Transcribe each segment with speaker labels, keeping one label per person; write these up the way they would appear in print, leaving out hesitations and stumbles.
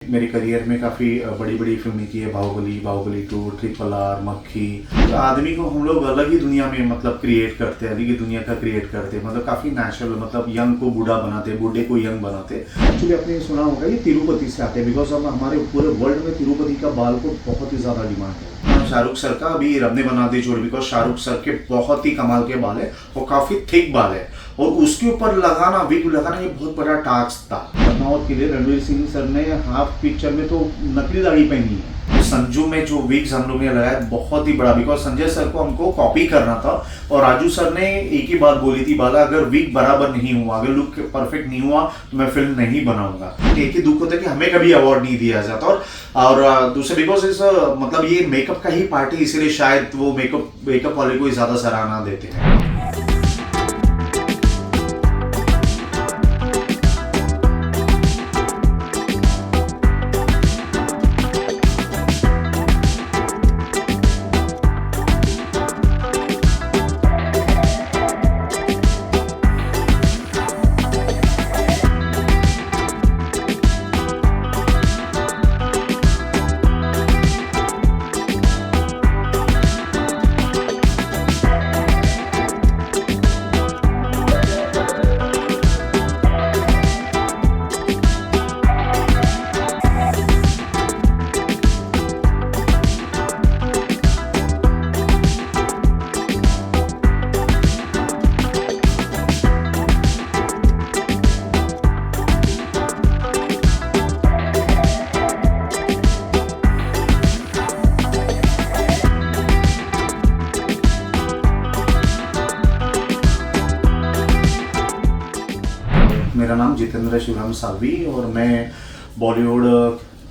Speaker 1: मेरे करियर में काफ़ी बड़ी बड़ी फिल्में की है। बाहुबली, बाहुबली 2, RRR, मक्खी। तो आदमी को हम लोग अलग ही दुनिया में मतलब क्रिएट करते हैं, अलग ही दुनिया का क्रिएट करते हैं। मतलब काफ़ी नेचुरल, मतलब यंग को बूढ़ा बनाते, बूढ़े को यंग बनाते। एक्चुअली आपने सुना होगा ये तिरुपति से आते हैं, बिकॉज हम हमारे पूरे वर्ल्ड में तिरुपति का बाल को बहुत ही ज़्यादा डिमांड है। शाहरुख सर का अभी रब ने बना दी जोड़ी, बिकॉज शाहरुख सर के बहुत ही कमाल के बाल है और काफ़ी थिक बाल है, और उसके ऊपर लगाना, विग लगाना, ये बहुत बड़ा टास्क था। बदमाश के लिए रणवीर सिंह सर ने हाफ पिक्चर में तो नकली दाढ़ी पहनी है। संजू में जो विग्स हम लोग ने लगाया बहुत ही बड़ा, बिकॉज संजय सर को हमको कॉपी करना था, और राजू सर ने एक ही बात बोली थी, बाला अगर विग बराबर नहीं हुआ, अगर लुक परफेक्ट नहीं हुआ तो मैं फिल्म नहीं बनाऊंगा। एक ही दुख होता है कि हमें कभी अवार्ड नहीं दिया जाता, और दूसरे बिकॉज इस मतलब ये मेकअप का ही पार्टी, इसीलिए शायद वो मेकअप वाले को ज्यादा सराहना देते हैं। मेरा नाम जितेंद्र शिवराम सालवी, और मैं बॉलीवुड,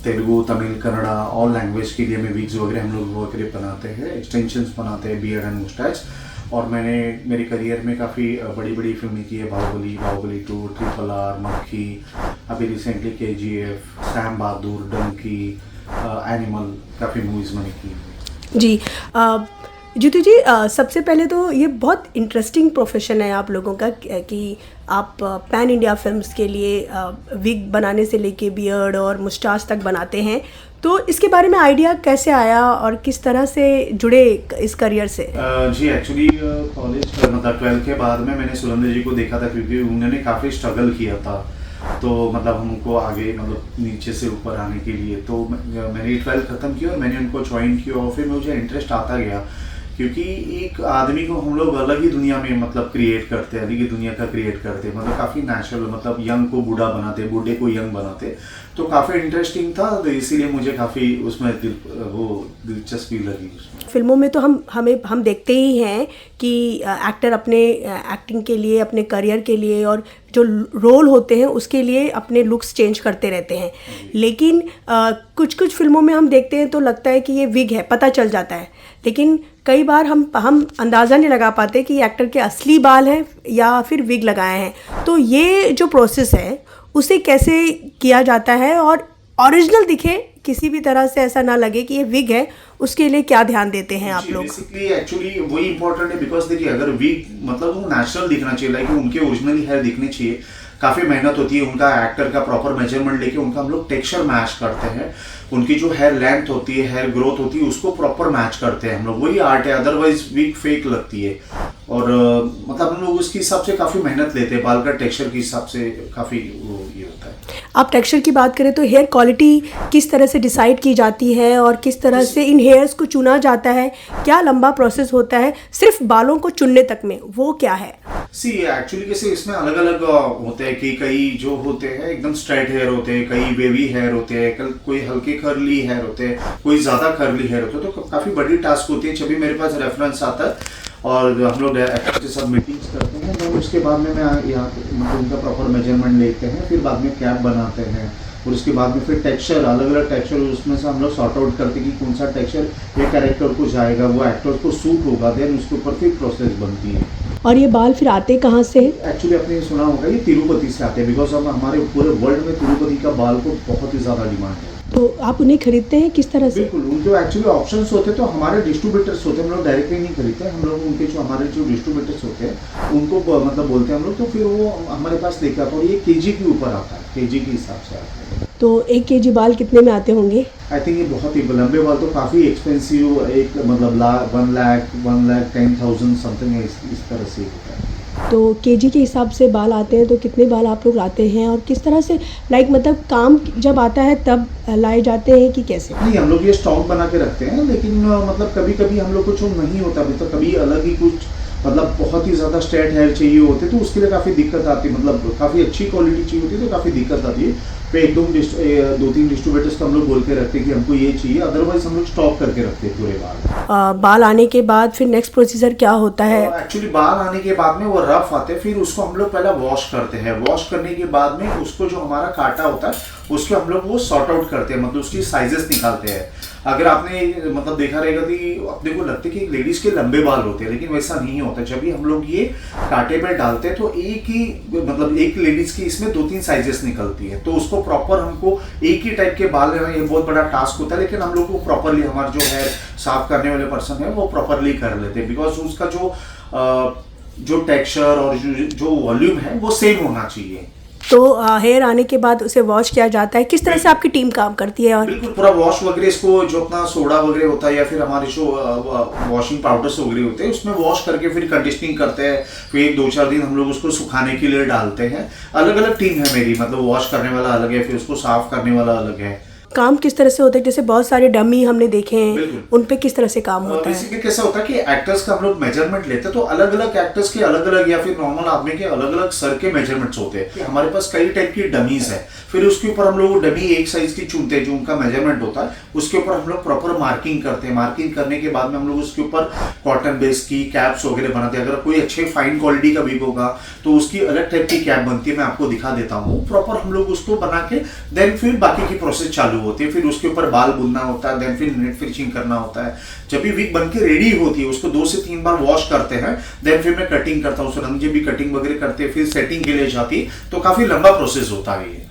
Speaker 1: तेलुगु, तमिल, कन्नड़ा ऑल लैंग्वेज के लिए मैं विग्स वगैरह हम लोग वगैरह बनाते हैं, एक्सटेंशंस बनाते हैं, बियर्ड एंड मुस्टैच। और मैंने मेरे करियर में काफ़ी बड़ी बड़ी फिल्में की है। बाहुबली, बाहुबली 2, RRR, मक्खी, अभी रिसेंटली KGF, सैम बहादुर, डंकी, एनिमल, काफ़ी मूवीज़ मैंने की।
Speaker 2: जी जीतू जी, सबसे पहले तो ये बहुत इंटरेस्टिंग प्रोफेशन है आप लोगों का कि आप पैन इंडिया फिल्म्स के लिए विग बनाने से लेके बियर्ड और मुस्टाच तक बनाते हैं। तो इसके बारे में आइडिया कैसे आया और किस तरह से जुड़े इस करियर से?
Speaker 1: जी एक्चुअली कॉलेज मतलब 12th के बाद में मैंने सुरेंद्र जी को देखा था, क्योंकि उन्होंने काफ़ी स्ट्रगल किया था, तो मतलब हमको आगे मतलब नीचे से ऊपर आने के लिए, तो मैंने 12th ख़त्म किया और मैंने उनको ज्वाइन किया, और फिर मुझे इंटरेस्ट आता गया, क्योंकि एक आदमी को हम लोग अलग ही दुनिया में मतलब क्रिएट करते हैं, अलग ही दुनिया का क्रिएट करते हैं। मतलब काफ़ी नेचुरल, मतलब यंग को बूढ़ा बनाते, बूढ़े को यंग बनाते, तो काफ़ी इंटरेस्टिंग था, तो इसीलिए मुझे काफ़ी उसमें दिलचस्पी लगी उसमें।
Speaker 2: फिल्मों में तो हम देखते ही हैं कि एक्टर अपने एक्टिंग के लिए, अपने करियर के लिए और जो रोल होते हैं उसके लिए अपने लुक्स चेंज करते रहते हैं, लेकिन कुछ फिल्मों में हम देखते हैं तो लगता है कि ये विग है, पता चल जाता है, लेकिन कई बार हम अंदाज़ा नहीं लगा पाते कि एक्टर के असली बाल हैं या फिर विग लगाए हैं। तो ये जो प्रोसेस है उसे कैसे किया जाता है और ओरिजिनल दिखे, किसी भी तरह से ऐसा ना लगे कि ये विग है, उसके लिए क्या ध्यान देते हैं आप लोग?
Speaker 1: बेसिकली एक्चुअली वही इंपॉर्टेंट है, बिकॉज देखिए अगर विग मतलब वो नेचुरल दिखना चाहिए, लाइक उनके ओरिजिनली हेयर दिखने चाहिए। काफ़ी मेहनत होती है, उनका एक्टर का प्रॉपर मेजरमेंट लेके उनका हम लोग टेक्सचर मैच करते हैं, उनकी जो हेयर लेंथ होती है, हेयर ग्रोथ होती है, उसको प्रॉपर मैच करते हैं हम लोग, वही आर्ट है। अदरवाइज विग फेक लगती है, और मतलब हम लोग उसके हिसाब से काफ़ी मेहनत लेते हैं, बाल का टेक्सचर के हिसाब से काफ़ी वो ये होता है।
Speaker 2: आप टेक्सचर की बात करें तो हेयर क्वालिटी किस तरह से डिसाइड की जाती है और किस तरह से इन हेयर्स को चुना जाता है? क्या लंबा प्रोसेस होता है सिर्फ बालों को चुनने तक में, वो क्या है?
Speaker 1: सी एक्चुअली कैसे इसमें अलग अलग होते हैं कि कई जो होते हैं एकदम स्ट्रेट हेयर होते हैं, कई वेवी हेयर होते हैं, कोई हल्के कर्ली हेयर होते हैं, कोई ज़्यादा कर्ली हेयर होते हैं, तो काफ़ी बड़ी टास्क होती है। जब भी मेरे पास रेफरेंस आता है और हम लोग एक्टर के साथ मीटिंग्स करते हैं, तो उसके बाद में मैं यहाँ मतलब उनका प्रॉपर मेजरमेंट लेते हैं, फिर बाद में कैप बनाते हैं, और उसके बाद में फिर टेक्सचर, अलग अलग टेक्सचर उसमें से हम लोग सॉर्ट आउट करते हैं कि कौन सा टेक्सचर ये कैरेक्टर को जाएगा, वो एक्टर को सूट होगा, देन उसके ऊपर फिर प्रोसेस बनती है।
Speaker 2: और ये बाल फिर आते कहाँ से?
Speaker 1: एक्चुअली आपने सुना होगा ये तिरुपति से आते हैं, बिकॉज हम हमारे पूरे वर्ल्ड में तिरुपति का बाल को बहुत ही ज़्यादा डिमांड है।
Speaker 2: तो आप उन्हें खरीदते हैं किस तरह से?
Speaker 1: बिल्कुल, उनके एक्चुअली ऑप्शंस होते हैं, तो हमारे डिस्ट्रीब्यूटर्स होते हैं, हम लोग डायरेक्टली नहीं खरीदते, हम लोग उनके जो हमारे जो डिस्ट्रीब्यूटर्स होते हैं उनको मतलब बोलते हैं हम लोग, तो फिर वो हमारे पास लेके आता है, और ये केजी के ऊपर आता है, केजी के हिसाब से आता है।
Speaker 2: तो 1 kg बाल कितने में आते होंगे?
Speaker 1: आई थिंक ये बहुत ही लंबे बाल तो काफ़ी एक्सपेंसिव, एक मतलब 1,10,000 समथिंग है, इस तरह से होता है।
Speaker 2: तो केजी के हिसाब से बाल आते हैं, तो कितने बाल आप लोग लाते हैं और किस तरह से मतलब काम जब आता है तब लाए जाते हैं कि कैसे?
Speaker 1: नहीं, हम लोग ये स्टॉक बना के रखते हैं, लेकिन मतलब कभी कभी हम लोग को जो नहीं होता मतलब कभी अलग ही कुछ मतलब बहुत ही ज़्यादा स्ट्रेट हेयर चाहिए होते तो उसके लिए काफ़ी दिक्कत आती है, मतलब काफ़ी अच्छी क्वालिटी चाहिए होती है तो काफ़ी दिक्कत आती है। फिर 2-3 डिस्ट्रीब्यूटर्स को हम लोग बोल के रखते हैं कि हमको ये चाहिए, अदरवाइज हम लोग स्टॉक करके रखते हैं पूरे बाल।
Speaker 2: बाल आने के बाद फिर नेक्स्ट प्रोसीजर क्या होता है?
Speaker 1: एक्चुअली बाल आने के बाद में वो रफ आते हैं, फिर उसको हम लोग पहले वॉश करते हैं। वॉश करने के बाद में उसको जो हमारा काटा होता है उसको हम लोग वो सॉर्ट आउट करते हैं, मतलब उसकी साइजेस निकालते हैं। अगर आपने मतलब देखा रहेगा कि अपने को लगता है कि लेडीज के लंबे बाल होते हैं, लेकिन वैसा नहीं होता। जब भी हम लोग ये कांटे पे डालते हैं तो एक ही मतलब एक लेडीज की इसमें 2-3 साइजेस निकलती है, तो उसको प्रॉपर हमको एक ही टाइप के बाल लेना ये बहुत बड़ा टास्क होता है, लेकिन हम लोग को प्रॉपरली हमारे जो है साफ करने वाले पर्सन है वो प्रॉपरली कर लेते हैं, बिकॉज उसका जो टेक्सचर और जो वॉल्यूम है वो सेम होना चाहिए।
Speaker 2: तो हेयर आने के बाद उसे वॉश किया जाता है। किस तरह से आपकी टीम काम करती है? और
Speaker 1: बिल्कुल पूरा वॉश वगैरह, इसको जो अपना सोडा वगैरह होता है या फिर हमारे जो वॉशिंग पाउडर्स वगैरह होते हैं उसमें वॉश करके फिर कंडीशनिंग करते हैं, फिर 2-4 दिन हम लोग उसको सुखाने के लिए डालते हैं। अलग अलग टीम है मेरी, मतलब वॉश करने वाला अलग है, फिर उसको साफ करने वाला अलग है।
Speaker 2: काम किस तरह से होता है? जैसे बहुत सारे डमी हमने देखे हैं, उन पे किस तरह से काम होता है?
Speaker 1: बेसिकली कैसा होता है कि एक्टर्स का हम लोग मेजरमेंट लेते हैं, तो अलग अलग एक्टर्स के अलग अलग या फिर नॉर्मल आदमी के अलग अलग सर के मेजरमेंट्स होते हैं। हमारे पास कई टाइप की डमीज है, फिर उसके ऊपर हम लोग डमी एक साइज की चुनते हैं जो उनका मेजरमेंट होता है, उसके ऊपर हम लोग प्रॉपर मार्किंग करते हैं। मार्किंग करने के बाद में हम लोग उसके ऊपर कॉटन बेस की कैप्स वगैरह बनाते हैं। अगर कोई अच्छे फाइन क्वालिटी का विग होगा तो उसकी अलग टाइप की कैप बनती है, मैं आपको दिखा देता हूँ। प्रॉपर हम लोग उसको बना के देन फिर बाकी की प्रोसेस चालू होती है, फिर उसके ऊपर बाल बुनना होता है, देन फिर नेट फिनिशिंग करना होता है। जब भी विग बन के रेडी होती है उसको 2 से 3 बार वॉश करते हैं, देन फिर मैं कटिंग करता हूँ। रंजीत भी कटिंग वगैरह करते हैं, फिर सेटिंग के लिए जाती है, तो काफी लंबा प्रोसेस होता है ये।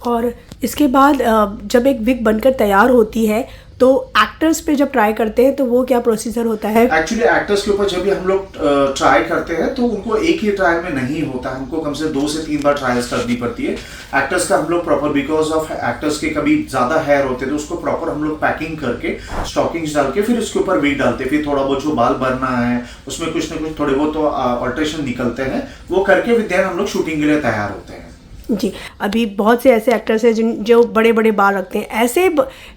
Speaker 2: और इसके बाद जब एक विग बनकर तैयार होती है तो एक्टर्स पे जब ट्राई करते हैं तो वो क्या प्रोसीजर होता है?
Speaker 1: एक्चुअली एक्टर्स के ऊपर जब भी हम लोग ट्राई करते हैं तो उनको एक ही ट्रायल में नहीं होता, हमको कम से 2 से 3 बार ट्रायल्स करनी पड़ती है। एक्टर्स का हम लोग प्रॉपर, बिकॉज ऑफ एक्टर्स के कभी ज्यादा हेयर होते हैं तो उसको प्रॉपर हम लोग पैकिंग करके स्टॉकिंग्स डाल के फिर उसके ऊपर विग डालते हैं। फिर थोड़ा बहुत जो बाल बनना है उसमें कुछ ना कुछ थोड़े बहुत तो ऑल्ट्रेशन निकलते हैं, वो करके फिर हम लोग शूटिंग के लिए तैयार होते हैं।
Speaker 2: जी, अभी बहुत से ऐसे एक्टर्स हैं जो बड़े बड़े बाल रखते हैं।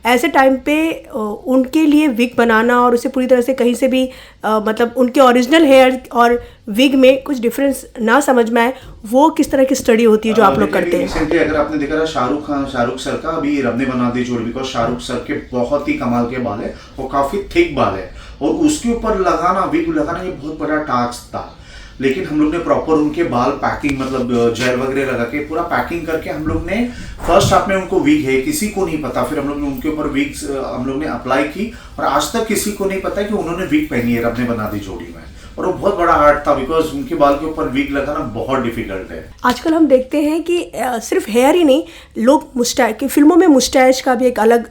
Speaker 2: ऐसे टाइम पे उनके लिए विग बनाना और उसे पूरी तरह से कहीं से भी मतलब उनके ओरिजिनल हेयर और विग में कुछ डिफरेंस ना समझ में आए, वो किस तरह की स्टडी होती है जो आप लोग करते हैं?
Speaker 1: रिसेंटली अगर आपने देखा था शाहरुख सर का अभी रब ने बना दी जोड़ी, बिकॉज शाहरुख सर के बहुत ही कमाल के बाल है और काफी थिक बाल है, और उसके ऊपर लगाना विग लगाना ये बहुत बड़ा टास्क था। लेकिन हम लोग ने प्रॉपर उनके बाल पैकिंग मतलब जेल वगैरह लगा के पूरा पैकिंग करके हम लोग ने फर्स्ट हाफ में उनको विग है किसी को नहीं पता, फिर हम लोग ने उनके ऊपर विग्स हम लोग ने अप्लाई की और आज तक किसी को नहीं पता कि उन्होंने विग पहनी है रब ने बना दी जोड़ी में। और वो बहुत बड़ा आर्ट था, बिकॉज उनके बाल के ऊपर विग लगाना बहुत डिफिकल्ट है।
Speaker 2: आजकल हम देखते हैं कि सिर्फ हेयर ही नहीं, लोग मुस्टैच की फिल्मों में मुस्टैच का भी एक अलग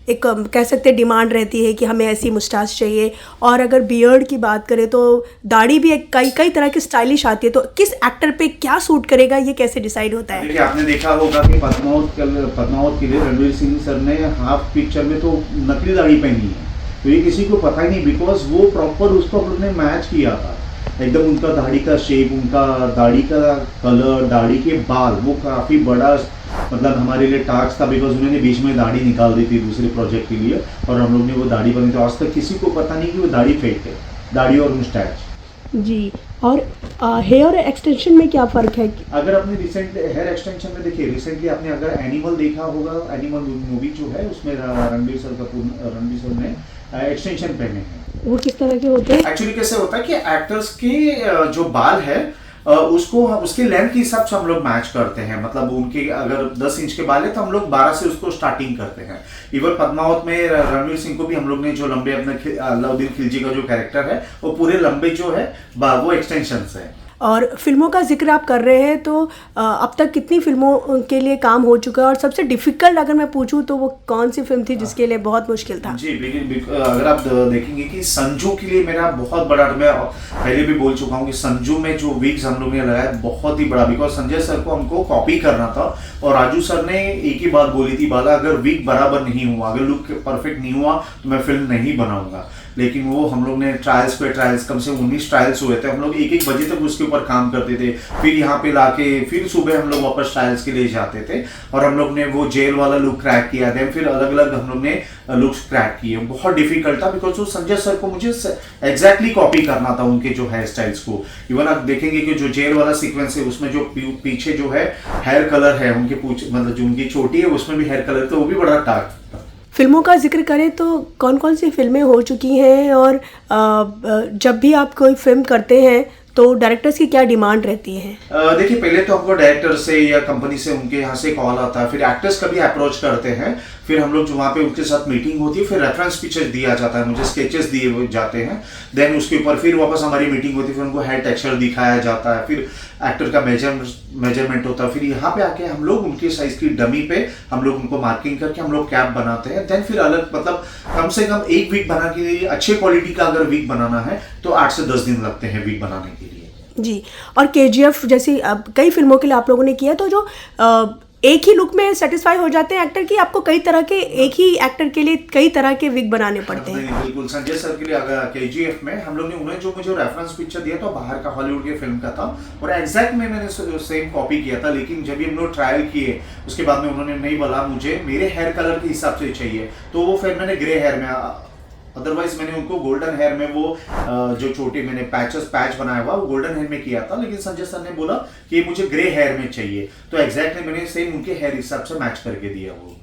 Speaker 2: एक कह सकते हैं डिमांड रहती है कि हमें ऐसी मुस्टैच चाहिए। और अगर बियर्ड की बात करें तो दाढ़ी भी एक कई तरह की स्टाइलिश आती है। तो किस एक्टर पे क्या सूट करेगा ये कैसे डिसाइड होता है?
Speaker 1: देखिए आपने देखा होगा कि पद्मावत के लिए रणवीर सिंह सर ने हाफ पिक्चर में तो नकली दाढ़ी पहनी है, तो ये किसी को पता ही नहीं, बिकॉज वो प्रॉपर उसको हम लोग ने मैच किया था एकदम। उनका दाढ़ी का शेप, उनका दाढ़ी का कलर, दाढ़ी के बाल, वो काफ़ी बड़ा मतलब हमारे लिए टास्क था, बिकॉज उन्होंने बीच में दाढ़ी निकाल दी थी दूसरे प्रोजेक्ट के लिए और हम लोग ने वो दाढ़ी बनी, तो आज तक किसी को पता नहीं कि वो दाढ़ी फेक है, दाढ़ी और मुस्टैच।
Speaker 2: जी, और हेयर एक्सटेंशन में क्या फ़र्क है? अगर
Speaker 1: आपने रिसेंट हेयर एक्सटेंशन में देखिए, रिसेंटली आपने अगर एनिमल देखा होगा, एनिमल मूवी जो है उसमें रणवीर सर ने एक्सटेंशन पहने हैं।
Speaker 2: वो किस तरह के होते हैं?
Speaker 1: एक्चुअली कैसे होता है कि एक्टर्स के जो बाल है उसको उसके लेंथ के हिसाब से हम लोग मैच करते हैं। मतलब उनके अगर 10 इंच के बाल है तो हम लोग 12 से उसको स्टार्टिंग करते हैं। इवन पद्मावत में रणवीर सिंह को भी हम लोग ने जो लंबे अपने अलाउद्दीन खिलजी का जो कैरेक्टर है वो पूरे लंबे जो है वो एक्सटेंशन है।
Speaker 2: और फिल्मों का जिक्र आप कर रहे हैं तो अब तक कितनी फिल्मों के लिए काम हो चुका है और सबसे डिफ़िकल्ट अगर मैं पूछूं तो वो कौन सी फिल्म थी जिसके लिए बहुत मुश्किल था?
Speaker 1: जी अगर आप देखेंगे कि संजू के लिए मेरा बहुत बड़ा, मैं पहले भी बोल चुका हूँ कि संजू में जो विग्स हम लोग ने लगाया बहुत ही बड़ा, बिकॉज संजय सर को हमको कॉपी करना था और राजू सर ने एक ही बात बोली थी, बाला अगर विग बराबर नहीं हुआ, अगर लुक परफेक्ट नहीं हुआ तो मैं फिल्म नहीं बनाऊंगा। लेकिन वो हम लोग ने ट्रायल्स पे ट्रायल्स, कम से 19 ट्रायल्स हुए थे, हम लोग 1-1 बजे तक उसके ऊपर काम करते थे, फिर यहाँ पे लाके फिर सुबह हम लोग वापस ट्रायल्स के लिए जाते थे और हम लोग ने वो जेल वाला लुक क्रैक किया, देन फिर अलग अलग हम लोग ने लुक्स क्रैक किए। बहुत डिफिकल्ट था बिकॉज वो संजय सर को मुझे एग्जैक्टली कॉपी करना था, उनके जो हेयर स्टाइल्स को। इवन आप देखेंगे कि जो जेल वाला सीक्वेंस है उसमें जो पीछे जो है हेयर कलर है उनके मतलब जो उनकी चोटी है उसमें भी हेयर कलर, तो वो भी बड़ा डार्क था।
Speaker 2: फिल्मों का जिक्र करें तो कौन कौन सी फिल्में हो चुकी हैं और जब भी आप कोई फिल्म करते हैं तो डायरेक्टर्स की क्या डिमांड रहती है?
Speaker 1: देखिए पहले तो हमको डायरेक्टर से या कंपनी से उनके यहाँ से कॉल आता है, फिर एक्टर्स कभी अप्रोच करते हैं, फिर हम लोग जो वहाँ पे उनके साथ मीटिंग होती है, फिर रेफरेंस पिक्चर्स दिया जाता है, मुझे स्केचेस दिए जाते हैं, देन उसके ऊपर फिर वापस हमारी मीटिंग होती है, फिर उनको हेयर टेक्सचर दिखाया जाता है, फिर एक्टर का मेजरमेंट होता है, फिर यहाँ पे आके हम लोग उनके साइज की डमी पे हम लोग उनको मार्किंग करके हम लोग कैप बनाते हैं, देन फिर अलग मतलब कम से कम एक वीक बना के, अच्छे क्वालिटी का अगर वीक बनाना है तो 8 से 10 दिन लगते हैं वीक बनाने के लिए।
Speaker 2: जी, और KGF जैसी अब कई फिल्मों के लिए आप लोगों ने किया, तो जो एक ही लुक में सेटिस्फाई हो जाते हैं एक्टर की, आपको कई तरह के, एक ही एक्टर के लिए कई तरह के विग बनाने पड़ते हैं?
Speaker 1: नहीं, बिल्कुल संजय सर के लिए अगर KGF में हम लोग ने उन्हें जो मुझे रेफरेंस पिक्चर दिया था बाहर का हॉलीवुड की फिल्म का था और एग्जैक्ट में मैंने सेम कॉपी किया था, लेकिन जब भी हम लोग ट्रायल किए उसके बाद में उन्होंने नहीं बोला मुझे मेरे हेयर कलर के हिसाब से चाहिए, तो वो फिर मैंने ग्रे हेयर में, अदरवाइज मैंने उनको गोल्डन हेयर में वो जो छोटे मैंने पैच बनाया हुआ वो गोल्डन हेयर में किया था, लेकिन संजय सर ने बोला कि मुझे ग्रे हेयर में चाहिए, तो एग्जैक्टली मैंने सेम उनके हेयर हिसाब से मैच करके दिया वो।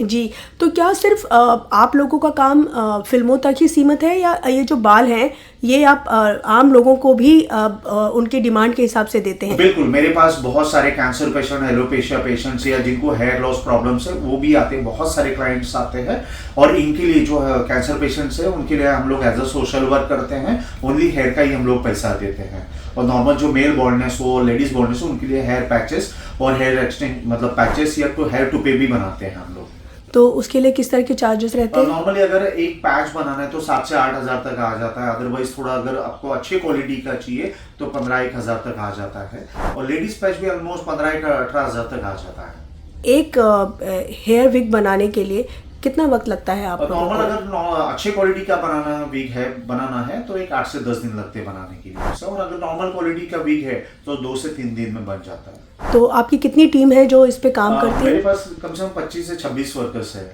Speaker 2: जी, तो क्या सिर्फ आप लोगों का काम फिल्मों तक ही सीमित है या ये जो बाल हैं ये आप आम लोगों को भी उनकी डिमांड के हिसाब से देते हैं?
Speaker 1: बिल्कुल, मेरे पास बहुत सारे कैंसर पेशेंट, एलोपेशिया पेशेंट्स या जिनको हेयर लॉस प्रॉब्लम्स है वो भी आते हैं, बहुत सारे क्लाइंट्स आते हैं और इनके लिए जो कैंसर पेशेंट्स है उनके लिए हम लोग एज अ सोशल वर्क करते हैं, ओनली हेयर का ही हम लोग पैसा देते हैं। और नॉर्मल जो मेल बॉल्डनेस हो, लेडीज बॉल्डनेस हो, उनके लिए हेयर पैचेस और हेयर एक्सटेंड मतलब पैचेस या तो हेयर टूपे भी बनाते हैं हम लोग।
Speaker 2: तो उसके लिए किस तरह के चार्जेस रहते हैं?
Speaker 1: नॉर्मली अगर एक पैच बनाना है तो 7 से 8 हज़ार तक आ जाता है, अदरवाइज थोड़ा अगर आपको अच्छे क्वालिटी का चाहिए तो 15-1 हज़ार तक आ जाता है और लेडीज पैच भी ऑलमोस्ट 15-18 हज़ार तक आ जाता है।
Speaker 2: एक हेयर विग बनाने के लिए कितना वक्त लगता है आप लोगों को?
Speaker 1: नॉर्मल अगर अच्छे क्वालिटी का बनाना है तो एक 8 से 10 दिन लगते हैं बनाने के लिए, और अगर नॉर्मल क्वालिटी का विग है तो 2 से 3 दिन में बन जाता है।
Speaker 2: तो आपकी कितनी टीम है जो इस पे काम करती है?
Speaker 1: मेरे पास कम से कम 25 से 26 वर्कर्स है।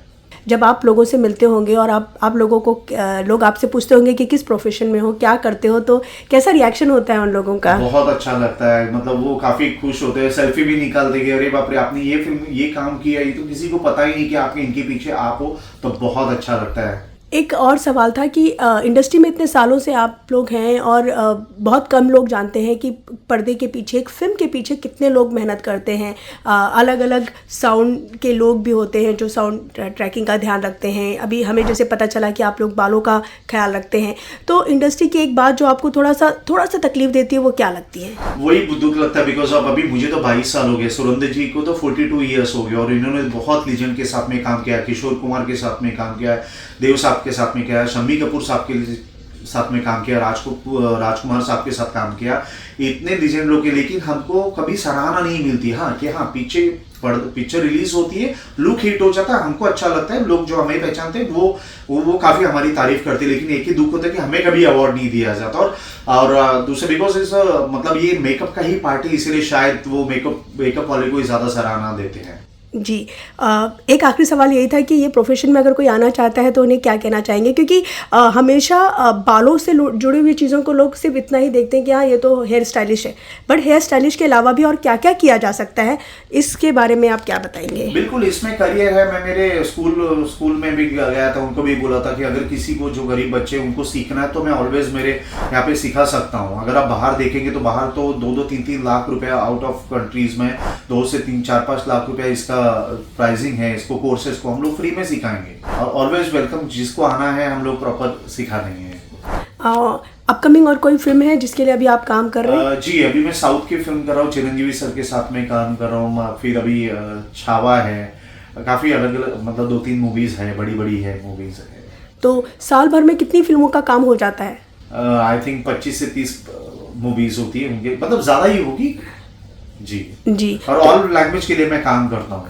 Speaker 2: जब आप लोगों से मिलते होंगे और आप लोगों को लोग आपसे पूछते होंगे कि किस प्रोफेशन में हो, क्या करते हो, तो कैसा रिएक्शन होता है उन लोगों का?
Speaker 1: बहुत अच्छा लगता है, मतलब वो काफी खुश होते हैं, सेल्फी भी निकाल देंगे, अरे बाप रे आपने ये फिल्म ये काम किया, ये तो किसी को पता ही नहीं कि आपके इनके पीछे आप हो, तो बहुत अच्छा लगता है।
Speaker 2: एक और सवाल था कि इंडस्ट्री में इतने सालों से आप लोग हैं और बहुत कम लोग जानते हैं कि पर्दे के पीछे, एक फिल्म के पीछे कितने लोग मेहनत करते हैं। अलग अलग साउंड के लोग भी होते हैं जो साउंड ट्रैकिंग का ध्यान रखते हैं। अभी हमें जैसे पता चला कि आप लोग बालों का ख्याल रखते हैं, तो इंडस्ट्री की एक बात जो आपको थोड़ा सा तकलीफ देती है वो क्या लगती है?
Speaker 1: वही दुख लगता है बिकॉज अब अभी मुझे तो 22 साल हो गए, सुरेंद्र जी को तो 42 ईयर्स हो गए और इन्होंने बहुत लीजेंड के साथ में काम किया, किशोर कुमार के साथ में काम किया, देव साहब के साथ में किया, शम्मी कपूर साहब के साथ में काम किया, राजकुमार साहब के साथ काम किया, इतने लीजेंड लोग के, लेकिन हमको कभी सराहना नहीं मिलती। हाँ कि हाँ पीछे पिक्चर रिलीज होती है, लुक हिट हो जाता है, हमको अच्छा लगता है, लोग जो हमें पहचानते हैं वो काफी हमारी तारीफ करते हैं, लेकिन एक ही दुख होता है कि हमें कभी अवार्ड नहीं दिया जाता। और दूसरे बिकॉज इस मतलब ये मेकअप का ही पार्ट है, इसलिए शायद वो मेकअप वाले को ही ज्यादा सराहना देते हैं।
Speaker 2: जी, एक आखिरी सवाल यही था कि ये प्रोफेशन में अगर कोई आना चाहता है तो उन्हें क्या कहना चाहेंगे, क्योंकि हमेशा बालों से जुड़ी हुई चीज़ों को लोग सिर्फ इतना ही देखते हैं कि हाँ ये तो हेयर स्टाइलिश है, बट हेयर स्टाइलिश के अलावा भी और क्या क्या किया जा सकता है, इसके बारे में आप क्या बताएंगे?
Speaker 1: बिल्कुल, इसमें करियर है। मैं मेरे स्कूल में भी गया था, उनको भी बोला था कि अगर किसी को जो गरीब बच्चे उनको सीखना है तो मैं ऑलवेज मेरे यहाँ पे सिखा सकता हूँ। अगर आप बाहर देखेंगे तो बाहर तो 2-3 लाख रुपया आउट ऑफ कंट्रीज में 2 से 3-4-5 लाख रुपया इसका प्राइसिंग है। इसको कोर्सेज को हम लोग फ्री में सिखाएंगे और ऑलवेज वेलकम, जिसको आना है हम लोग प्रॉपर सिखा देंगे।
Speaker 2: अपकमिंग और कोई फिल्म है जिसके लिए अभी आप काम कर रहे हैं?
Speaker 1: जी अभी मैं साउथ की फिल्म कर रहा हूँ, चिरंजीवी सर के साथ में काम कर रहा हूँ। फिर अभी छावा है, काफ़ी अलग अलग मतलब 2-3 मूवीज़ है, बड़ी बड़ी है मूवीज़ है।
Speaker 2: तो साल भर में कितनी फिल्मों का काम हो जाता है?
Speaker 1: आई थिंक 25 से 30 मूवीज़ होती है उनके, मतलब ज़्यादा ही होगी जी।
Speaker 2: जी।
Speaker 1: और ऑल लैंग्वेज के लिए मैं काम करता हूँ।